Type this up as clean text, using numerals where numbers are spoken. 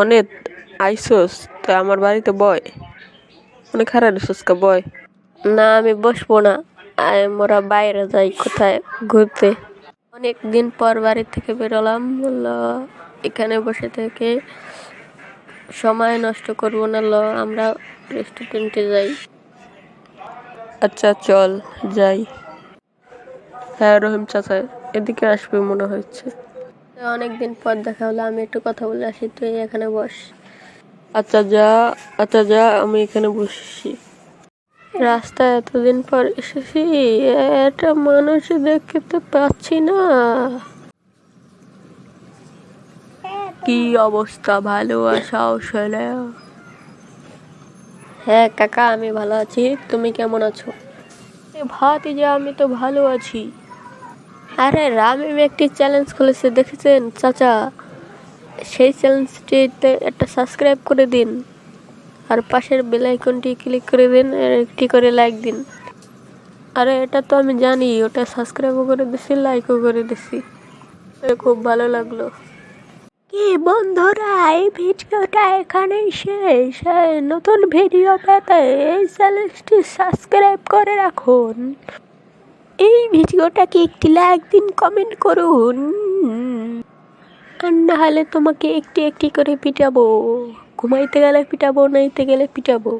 অনেক আইসোস, তো আমার বাড়িতে বয়, অনেক খারাপ কা বয়। না আমি বসবো না, মোরা বাইরে যাই কোথায় ঘুরতে। অনেক দিন পর বাড়ি থেকে বেরোলাম, বললো এখানে বসে থেকে সময় নষ্ট করবো না, আমরা রেস্টুরেন্টে যাই। আচ্ছা চল যাই। হ্যাঁ রহিম চাচা এদিকে আসবে মনে হচ্ছে। অনেকদিন পর দেখা হলো, আমি একটু কথা বলে আসি, তুই এখানে বস। আচ্ছা যা আমি এখানে বসছি। রাস্তায় এতদিন পর এসেছি, একটা মানুষ দেখতে পাচ্ছি না। কি অবস্থা, ভালো আসাও শোনে? হ্যাঁ কাকা আমি ভালো আছি, তুমি কেমন আছো? ভাতিজা আমি তো ভালো আছি। আরে রামিম একটি চ্যালেঞ্জ খুলেছে দেখেছেন চাচা? সেই চ্যালেঞ্জটিতে একটা সাবস্ক্রাইব করে দিন, আর পাশের বেল আইকনটি ক্লিক করে দিন, আর একটি করে লাইক দিন। আরে এটা তো আমি জানি, ওটা সাবস্ক্রাইবও করে দিছি, লাইকও করে দিছি। খুব ভালো লাগলো। কি বন্ধুরা, এই ভিডিওটা এখানেই শেষ। নতুন ভিডিও পেতে এই চ্যানেলটি সাবস্ক্রাইব করে রাখুন। এই ভিডিওটাকে একটি লাইক দিন, কমেন্ট করুন, আর না হলে তোমাকে একটি একটি করে পিটাবো। ঘুমাইতে গেলে পিটাবো, নাইতে গেলে পিটাবো।